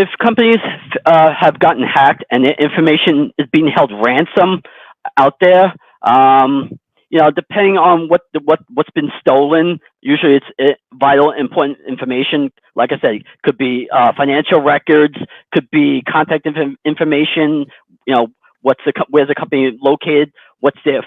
if companies have gotten hacked and their information is being held ransom out there, depending on what's been stolen, usually it's vital, important information. Like I said, could be financial records, could be contact information. Where's the company located? What's their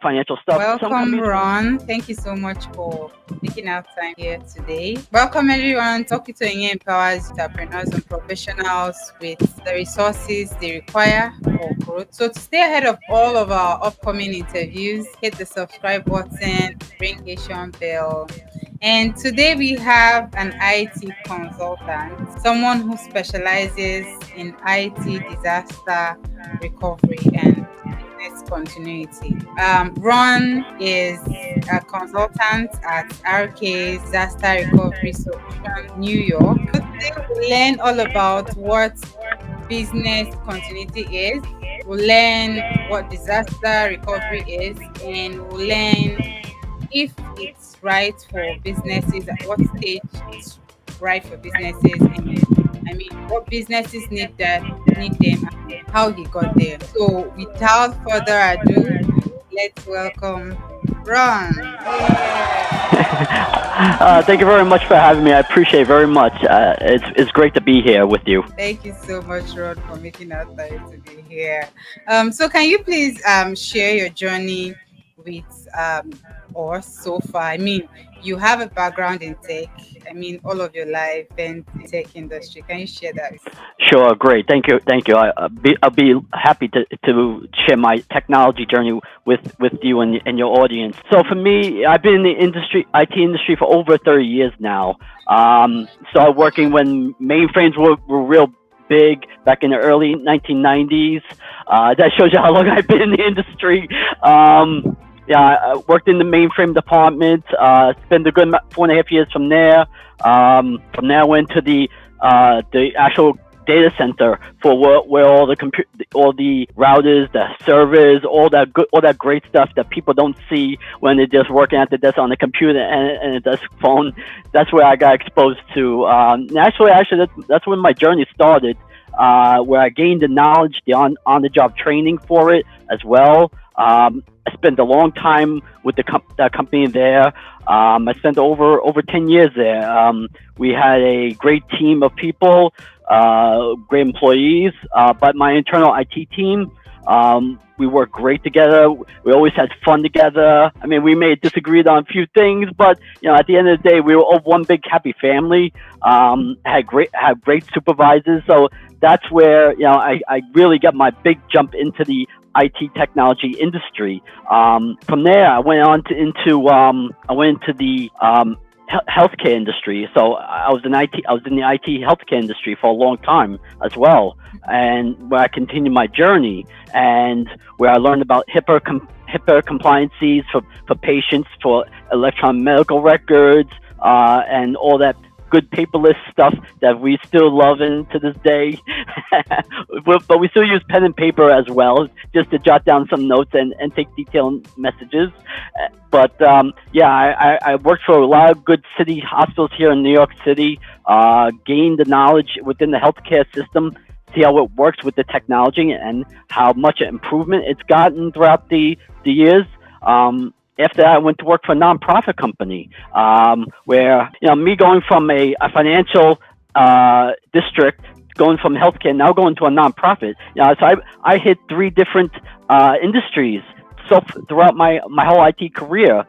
financial stuff? Welcome, Ron. Thank you so much for taking out time here today. Welcome, everyone. Talking to Enye empowers entrepreneurs and professionals with the resources they require for growth. So to stay ahead of all of our upcoming interviews, hit the subscribe button, ring the bell. And today we have an IT consultant, someone who specializes in IT disaster recovery and business continuity. Ron is a consultant at RK's Disaster Recovery Solution, New York. Today we'll learn all about what business continuity is. We'll learn what disaster recovery is, and we'll learn if it's right for businesses, at what stage it's right for businesses, and what businesses need them, and how he got there. So without further ado, let's welcome Ron. Thank you very much for having me. I appreciate it very much. It's great to be here with you. Thank you so much, Ron, for making our time to be here. So can you please share your journey with us so far? You have a background in tech. All of your life in the tech industry. Can you share that? Sure, great. Thank you. I'll be happy to share my technology journey with you and your audience. So for me, I've been in the IT industry for over 30 years now. Started working when mainframes were real big back in the early 1990s. That shows you how long I've been in the industry. I worked in the mainframe department. Spent a good 4.5 years from there. From there, I went to the actual data center for where all the routers, the servers, all that great stuff that people don't see when they're just working at the desk on the computer and a desk phone. That's where I got exposed to. Actually, that's when my journey started. Where I gained the knowledge, the on-the-job training for it as well. I spent a long time with that company there. I spent over 10 years there. We had a great team of people, great employees, but my internal IT team, we worked great together. We always had fun together. We may have disagreed on a few things, but at the end of the day, we were all one big happy family. Had great supervisors. So that's where I really got my big jump into the IT technology industry. From there, I went on into the healthcare industry. So I was in the IT healthcare industry for a long time as well, and where I continued my journey and where I learned about HIPAA compliances for patients, for electronic medical records, and all that good paperless stuff that we still love to this day. But we still use pen and paper as well, just to jot down some notes and take detailed messages. But I worked for a lot of good city hospitals here in New York City, gained the knowledge within the healthcare system, see how it works with the technology and how much improvement it's gotten throughout the years. After that, I went to work for a nonprofit company, where me going from a financial district, going from healthcare, now going to a nonprofit. So I hit 3 different industries. So throughout my whole IT career,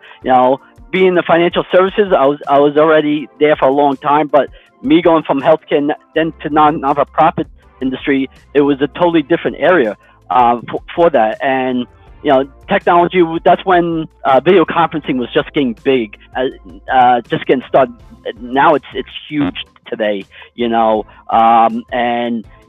being in the financial services, I was already there for a long time. But me going from healthcare then to non-profit industry, it was a totally different area for that. And technology, that's when video conferencing was just getting big, just getting started. Now it's huge today, and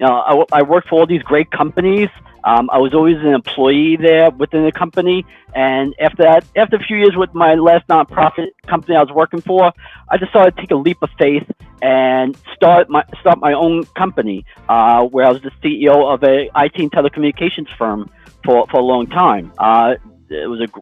I worked for all these great companies. I was always an employee there within the company, and after a few years with my last nonprofit company I was working for, I decided to take a leap of faith and start my own company, where I was the CEO of a IT and telecommunications firm for a long time.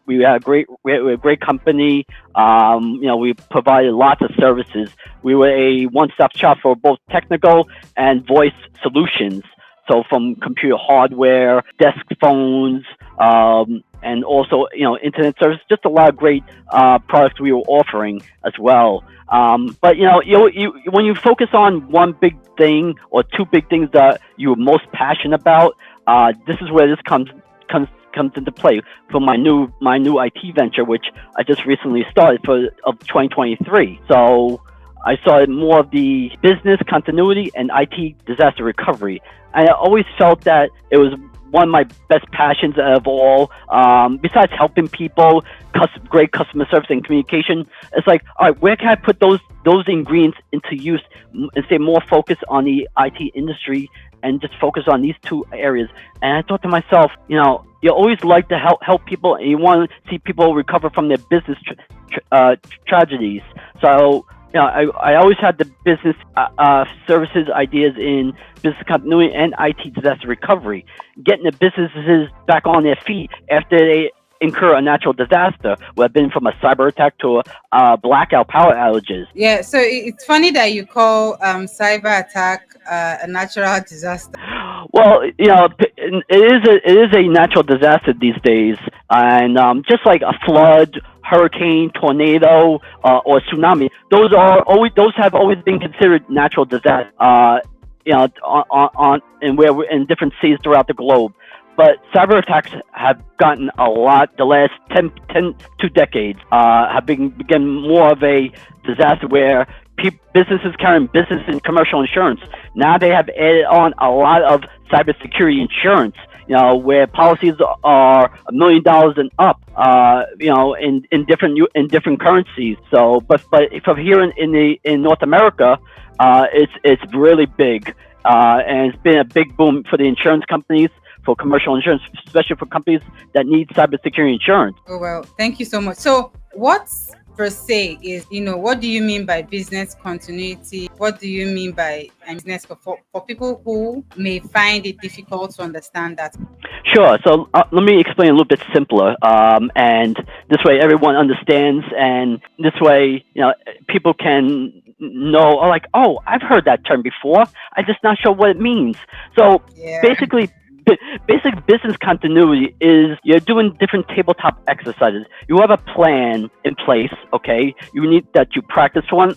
we had a great company. We provided lots of services. We were a one-stop shop for both technical and voice solutions. So from computer hardware, desk phones, and also internet service, just a lot of great products we were offering as well. But when you focus on one big thing or two big things that you're most passionate about, this is where this comes into play for my new IT venture, which I just recently started of 2023. So I started more of the business continuity and IT disaster recovery. I always felt that it was one of my best passions of all. Besides helping people, great customer service and communication, it's like, all right, where can I put those ingredients into use and stay more focused on the IT industry and just focus on these two areas? And I thought to myself, you always like to help people, and you want to see people recover from their business tragedies. So I always had the business services ideas in business continuity and IT disaster recovery, getting the businesses back on their feet after they incur a natural disaster, whether it's been from a cyber attack to blackout power outages. Yeah, so it's funny that you call cyber attack a natural disaster. Well, it is a natural disaster these days, and just like a flood, hurricane, tornado, or tsunami, those have always been considered natural disasters. In different cities throughout the globe. But cyber attacks have gotten a lot. The last 2 decades have become more of a disaster where businesses carrying business and commercial insurance. Now they have added on a lot of cybersecurity insurance. Where policies are $1 million and up. In different currencies. So, but from here in North America, it's really big, and it's been a big boom for the insurance companies, for commercial insurance, especially for companies that need cybersecurity insurance. Oh, well, thank you so much. So what per se is, what do you mean by business continuity? What do you mean by business for people who may find it difficult to understand that? Sure. So let me explain a little bit simpler, and this way everyone understands, and this way people can know, like, oh, I've heard that term before. I'm just not sure what it means. So basically, basic business continuity is you're doing different tabletop exercises. You have a plan in place, okay? You need that you practice. One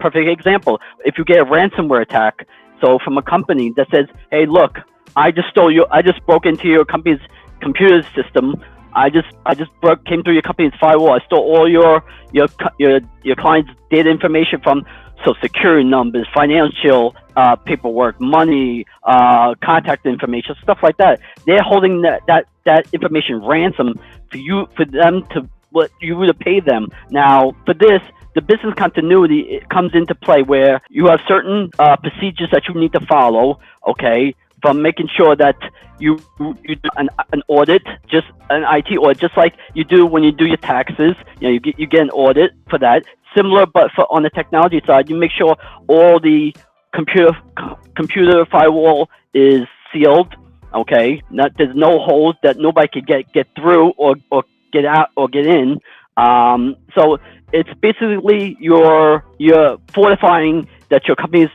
perfect example: if you get a ransomware attack, so from a company that says, "Hey, look, I just broke into your company's computer system. I just came through your company's firewall. I stole all your client's data information from Social Security numbers, financial paperwork, money, contact information, stuff like that. They're holding that information ransom for them to what you would pay them. Now, for this, the business continuity comes into play where you have certain procedures that you need to follow. Okay. From making sure that you do an audit, just an IT audit, just like you do when you do your taxes. You get an audit for that. Similar, but on the technology side, you make sure all the computer firewall is sealed. Okay, there's no holes that nobody could get through or get out or get in. So it's basically you're fortifying that your company's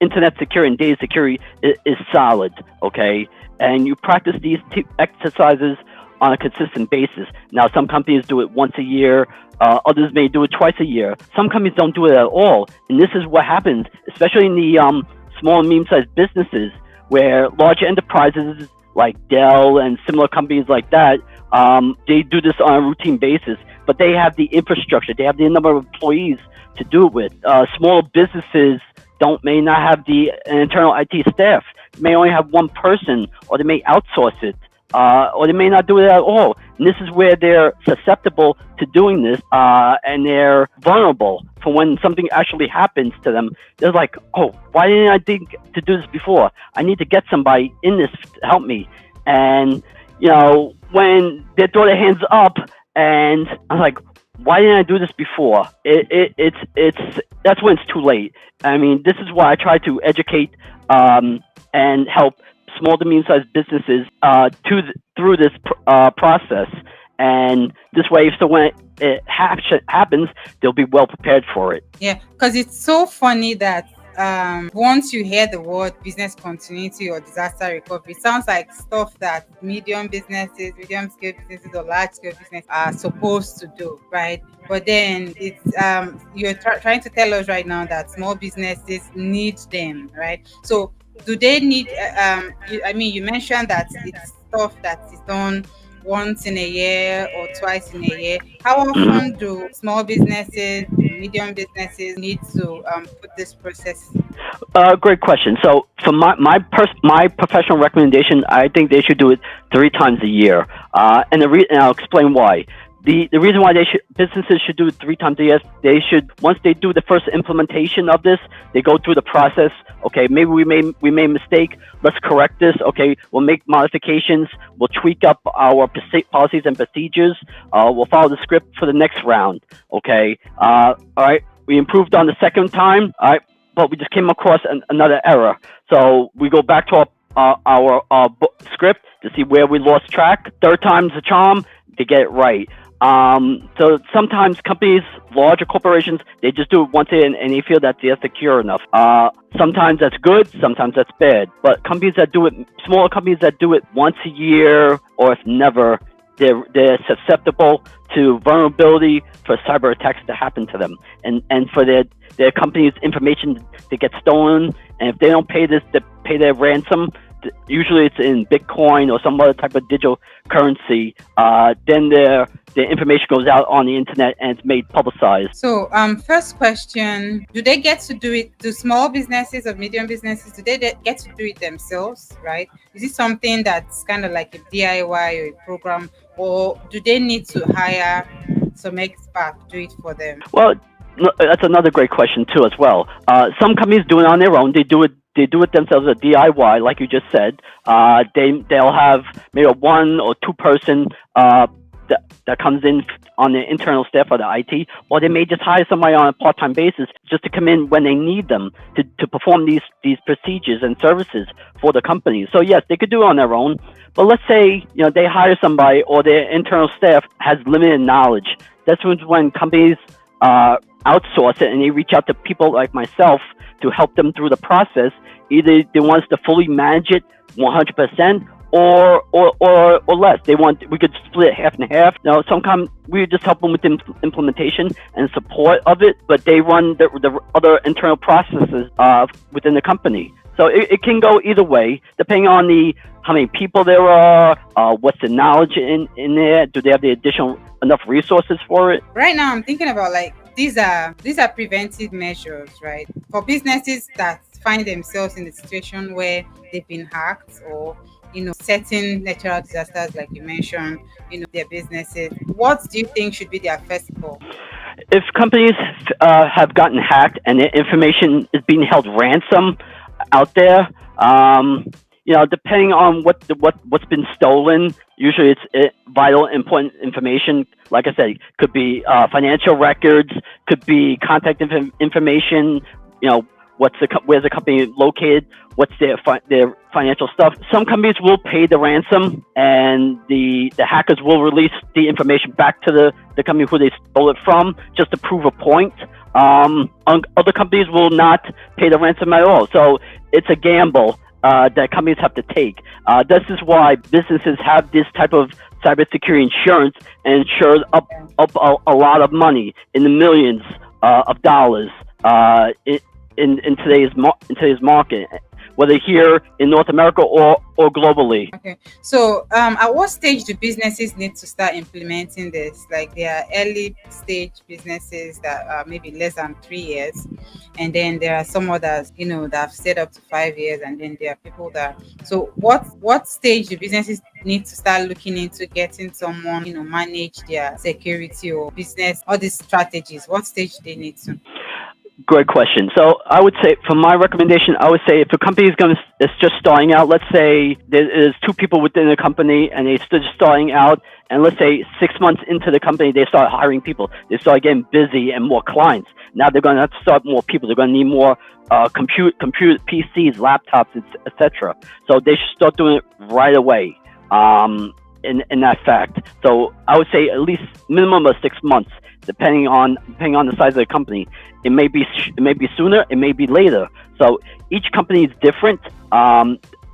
internet security and data security is solid, okay? And you practice these exercises on a consistent basis. Now, some companies do it once a year. Others may do it twice a year. Some companies don't do it at all. And this is what happens, especially in the small and medium-sized businesses, where large enterprises like Dell and similar companies like that, they do this on a routine basis. But they have the infrastructure. They have the number of employees to do it with. Small businesses may not have the internal IT staff. They may only have one person, or they may outsource it, or they may not do it at all. And this is where they're susceptible to doing this, and they're vulnerable for when something actually happens to them. They're like, oh, why didn't I think to do this before? I need to get somebody in this to help me. And when they throw their hands up, and I'm like, why didn't I do this before? That's when it's too late. I mean, this is why I try to educate and help small to medium-sized businesses through this process. And this way, so when it happens, they'll be well prepared for it. Yeah, because it's so funny that once you hear the word business continuity or disaster recovery, it sounds like stuff that medium scale businesses or large scale business are supposed to do, right? But then it's you're trying to tell us right now that small businesses need them, right? So do they need? You mentioned that it's stuff that is done once in a year or twice in a year. How often do small businesses, medium businesses need to put this process? Great question. So, for my professional recommendation, I think they should do it 3 times a year, and I'll explain why. The reason why businesses should do it 3 times a year, they should, once they do the first implementation of this, they go through the process. Okay, maybe we made a mistake. Let's correct this. Okay, we'll make modifications. We'll tweak up our policies and procedures. We'll follow the script for the next round. Okay, all right. We improved on the second time. All right, but we just came across another error. So we go back to our script to see where we lost track. Third time's the charm. They get it right. So sometimes companies, larger corporations, they just do it once and they feel that they're secure enough. Sometimes that's good, sometimes that's bad. But smaller companies that do it once a year or if never, they're susceptible to vulnerability for cyber attacks to happen to them, and for their company's information to get stolen. And if they don't pay their ransom, usually it's in Bitcoin or some other type of digital currency, then their information goes out on the internet and it's made publicized. So, first question: do they get to do it? Do small businesses or medium businesses get to do it themselves? Right? Is it something that's kind of like a DIY or a program, or do they need to hire some expert to do it for them? Well, that's another great question too, as well. Some companies do it on their own. They do it themselves, a DIY, like you just said. They'll have maybe a 1 or 2 person that comes in on the internal staff or the IT, or they may just hire somebody on a part-time basis just to come in when they need them to perform these procedures and services for the company. So yes, they could do it on their own. But let's say they hire somebody or their internal staff has limited knowledge. That's when companies outsource it and they reach out to people like myself to help them through the process. Either they want us to fully manage it 100%, or less. We could split it half and half. Sometimes we just help them with the implementation and support of it, but they run the other internal processes within the company. So it can go either way, depending on how many people there are, what's the knowledge in there, do they have the additional enough resources for it? Right now, I'm thinking about these are preventive measures, right? For businesses that find themselves in a situation where they've been hacked or certain natural disasters, like you mentioned, their businesses. What do you think should be their first goal? If companies have gotten hacked and their information is being held ransom out there, depending on what's been stolen, usually it's vital, important information. Like I said, could be financial records, could be contact information. Where's the company located? What's their financial stuff? Some companies will pay the ransom, and the hackers will release the information back to the company who they stole it from, just to prove a point. Other companies will not pay the ransom at all. So it's a gamble that companies have to take. This is why businesses have this type of cybersecurity insurance, and insures up a lot of money, in the millions of dollars in today's market, whether here in North America or globally. Okay. So at what stage do businesses need to start implementing this? Like, there are early stage businesses that are maybe less than 3 years, and then there are some others that have stayed up to 5 years, and then there are people that. So what stage do businesses need to start looking into getting someone manage their security or business, all these strategies? What stage do they need to? Great question. So I would say, for my recommendation, I would say if a company is just starting out, let's say there's 2 people within the company and they're just starting out, and let's say 6 months into the company, they start hiring people. They start getting busy and more clients. Now they're going to have to start more people. They're going to need more compute PCs, laptops, etc. So they should start doing it right away. in that fact. So I would say at least minimum of 6 months, depending on the size of the company. It may be sooner, it may be later. So each company is different.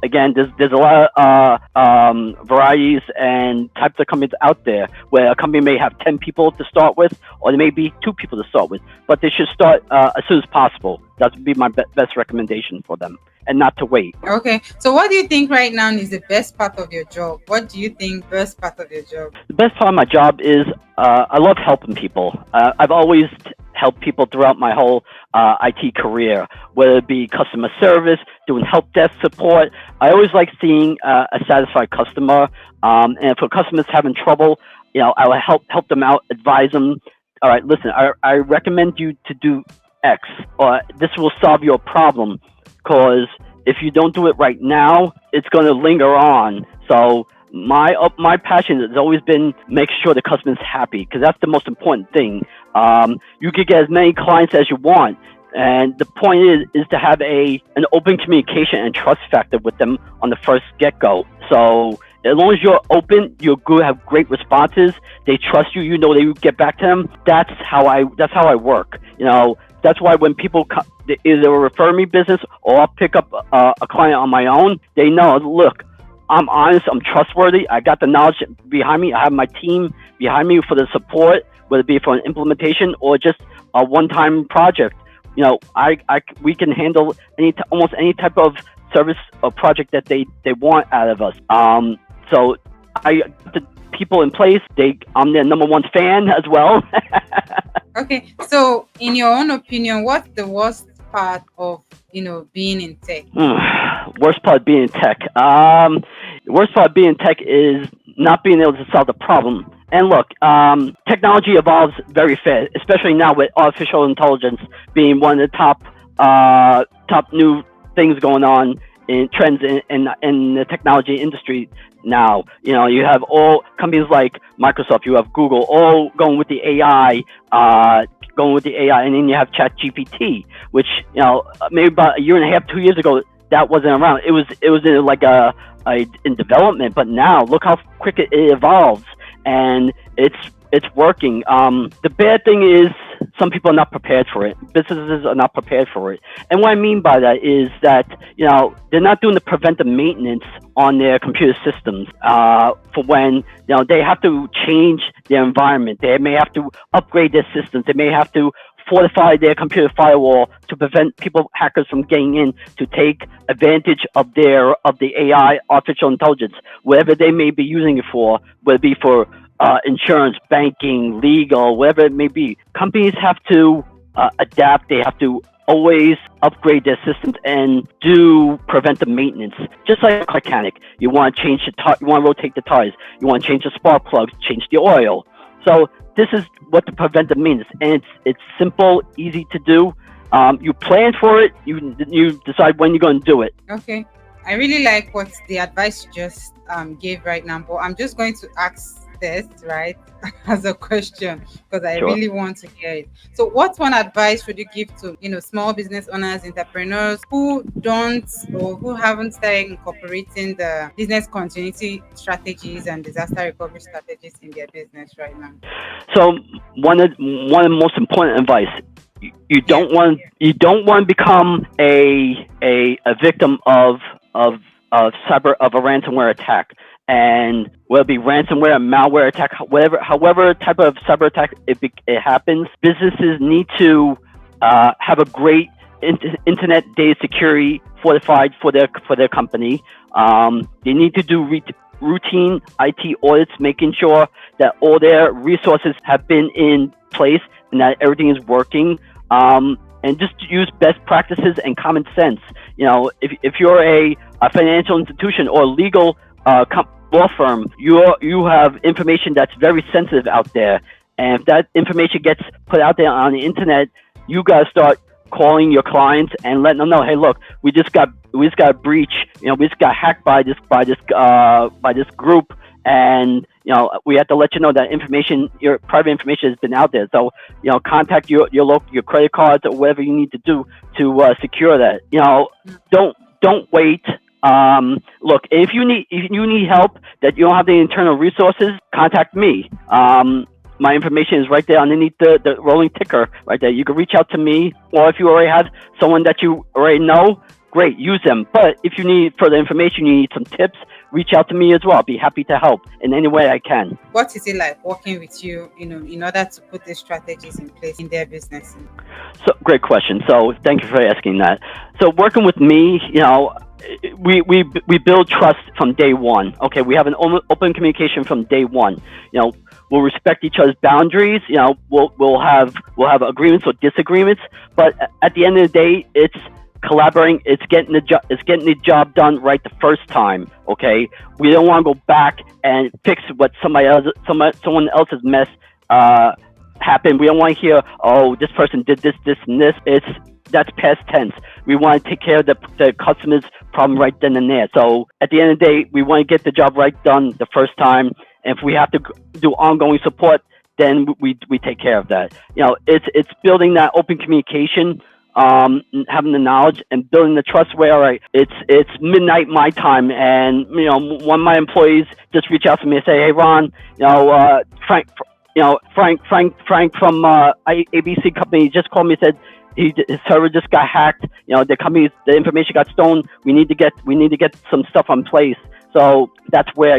Again, there's a lot of varieties and types of companies out there where a company may have 10 people to start with, or there may be 2 people to start with, but they should start as soon as possible. That would be my best recommendation for them, and not to wait. Okay. So what do you think right now is the best part of your job? What do you think best part of your job? The best part of my job is I love helping people. I've always helped people throughout my whole IT career, whether it be customer service, doing help desk support. I always like seeing a satisfied customer. And if a customer's having trouble, I will help them out, advise them. All right, listen, I recommend you to do X, or this will solve your problem. Because if you don't do it right now, it's going to linger on. So my passion has always been make sure the customer's happy, because that's the most important thing. You could get as many clients as you want, and the point is to have an open communication and trust factor with them on the first get-go. So as long as you're open, you're good, have great responses, they trust you, you know that you get back to them. That's how I work. That's why when people they either refer me business or I'll pick up a client on my own, they know, look, I'm honest, I'm trustworthy, I got the knowledge behind me, I have my team behind me for the support, whether it be for an implementation or just a one-time project. We can handle almost any type of service or project that they want out of us. So I got the people in place. I'm their number one fan as well. Okay. So in your own opinion, what's the worst part of being in tech? Worst part of being in tech. Worst part of being in tech is not being able to solve the problem. And look, technology evolves very fast, especially now with artificial intelligence being one of the top new things going on in trends in the technology industry now. You have all companies like Microsoft, you have Google, all going with the AI, and then you have ChatGPT, which maybe about a year and a half, 2 years ago, that wasn't around. It was in like in development, but now look how quick it evolves, and it's working. The bad thing is some people are not prepared for it. Businesses are not prepared for it. And what I mean by that is that, they're not doing the preventive maintenance on their computer systems for when, they have to change their environment. They may have to upgrade their systems. They may have to fortify their computer firewall to prevent hackers from getting in to take advantage of the AI, artificial intelligence, whatever they may be using it for, whether it be for insurance, banking, legal, whatever it may be. Companies have to adapt. They have to always upgrade their systems and do preventive maintenance. Just like a mechanic, you want to change you want to rotate the tires, you want to change the spark plugs, change the oil. So this is what the preventive maintenance, and it's simple, easy to do. You plan for it. You decide when you're going to do it. Okay, I really like what the advice you just gave right now, but I'm just going to ask this right as a question because I Sure. really want to hear it. So what one advice would you give to small business owners, entrepreneurs who don't or who haven't started incorporating the business continuity strategies and disaster recovery strategies in their business right now? So one of the most important advice, you don't want to become a victim of a ransomware attack. And whether it be ransomware, malware attack, however type of cyber attack it happens, businesses need to have a great internet data security fortified for their company. They need to do routine IT audits, making sure that all their resources have been in place and that everything is working. And just use best practices and common sense. If you're a financial institution or legal law firm, you have information that's very sensitive out there, and if that information gets put out there on the internet, you gotta start calling your clients and letting them know, hey, look, we just got a breach. We just got hacked by this group, and we have to let you know that your private information has been out there. So contact your credit cards or whatever you need to do to secure that. Don't wait. Look, if you need help that you don't have the internal resources, contact me. My information is right there underneath the rolling ticker right there. You can reach out to me, or if you already have someone that you already know, great, use them. But if you need further information, you need some tips, reach out to me as well. I'll be happy to help in any way I can. What is it like working with you, in order to put these strategies in place in their businesses? So great question. So thank you for asking that. So working with me, we build trust from day one. Okay, we have an open communication from day one. You know, we'll respect each other's boundaries. You know, we'll have agreements or disagreements, but at the end of the day, it's collaborating. It's getting the job done right the first time. Okay, we don't want to go back and fix what someone else's mess happened. We don't want to hear, oh, this person did this, this, and this. That's past tense. We want to take care of the customer's problem right then and there. So at the end of the day, we want to get the job right done the first time. And if we have to do ongoing support, then we take care of that. You know, it's building that open communication, having the knowledge and building the trust. Where all right, it's midnight my time, and one of my employees just reach out to me and say, hey Ron, Frank. Frank from ABC company just called me and said his server just got hacked. The information got stolen. We need to get some stuff in place. So that's where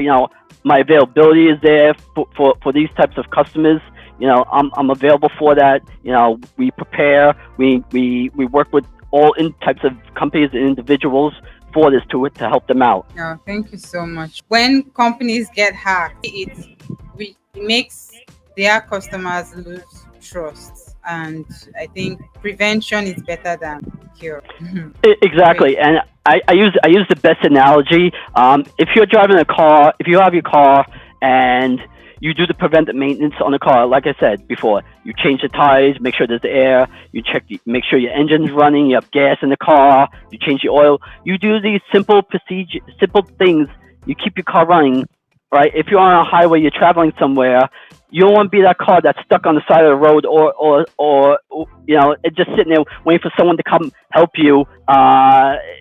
my availability is there for these types of customers. I'm available for that. We prepare. We work with all types of companies and individuals for this to help them out. Oh, thank you so much. When companies get hacked, it makes their customers lose trust, and I think prevention is better than cure. Exactly, Great. and I use the best analogy. If you're driving a car, if you have your car and you do the preventive maintenance on the car, like I said before, you change the tires, make sure there's air, make sure your engine's running, you have gas in the car, you change the oil. You do these simple things. You keep your car running, right? If you're on a highway, you're traveling somewhere, you don't want to be that car that's stuck on the side of the road, or it's just sitting there waiting for someone to come help you.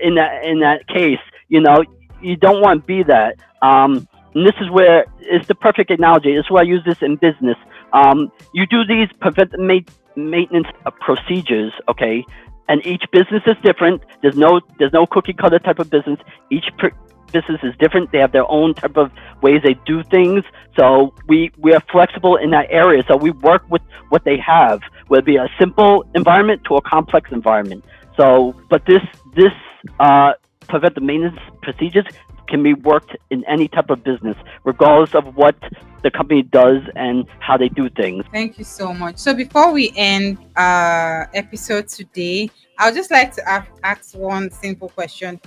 In that case, you don't want to be that. And this is where it's the perfect analogy. This is why I use this in business. You do these preventive maintenance procedures, okay? And each business is different. There's no cookie cutter type of business. Each business is different. They have their own type of ways they do things. So we are flexible in that area. So we work with what they have, whether it be a simple environment to a complex environment. So, but this preventive maintenance procedures can be worked in any type of business, regardless of what the company does and how they do things. Thank you so much. So before we end our episode today, I would just like to ask one simple question.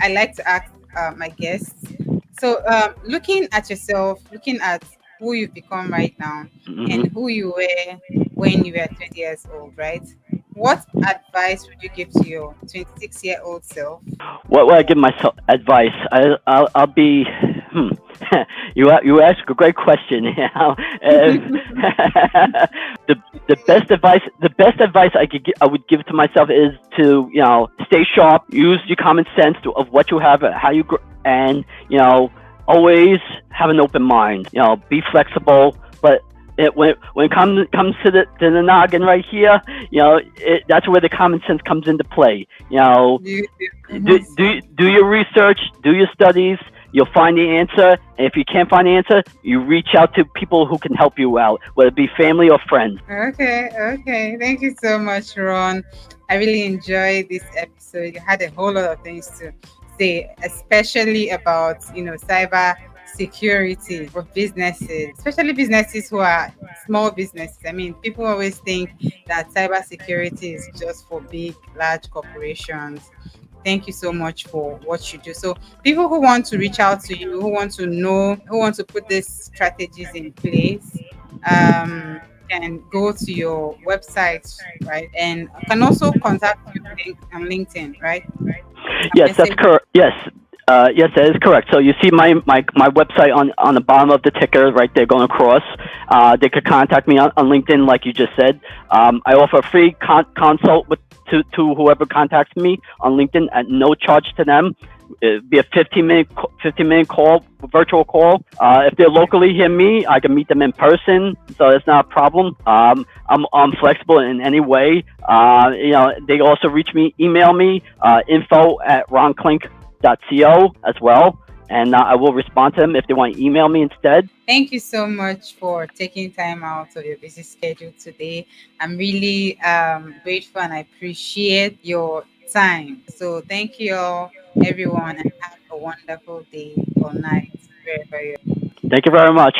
I like to ask my guests. So looking at yourself, looking at who you've become right now, and who you were when you were 20 years old, right? What advice would you give to your 26-year-old self? What would I give myself advice? I'll be. You ask a great question. The best advice I would give to myself is to stay sharp, use your common sense of what you have, how you and always have an open mind. Be flexible, but when it comes to the noggin right here, that's where the common sense comes into play. Do your research, do your studies. You'll find the answer, and if you can't find the answer, you reach out to people who can help you out, whether it be family or friends. Okay. Thank you so much, Ron. I really enjoyed this episode. You had a whole lot of things to say, especially about cyber security for businesses, especially businesses who are small businesses. I mean, people always think that cyber security is just for big, large corporations. Thank you so much for what you do. So people who want to reach out to you, who want to know, who want to put these strategies in place, can go to your website, right? And can also contact you on LinkedIn, right? Yes, that's correct. Yes, Yes, that is correct. So you see my website on the bottom of the ticker right there going across. They could contact me on LinkedIn, like you just said. I offer a free consult to whoever contacts me on LinkedIn at no charge to them. It'd be a 15-minute call, virtual call. If they're locally here, me, I can meet them in person, so it's not a problem. I'm flexible in any way. They also email me, info at ronclink.co as well, and I will respond to them if they want to email me instead. Thank you so much for taking time out of your busy schedule today. I'm really grateful and I appreciate your time. So thank you all, everyone, and have a wonderful day or night wherever you are. Thank you very much.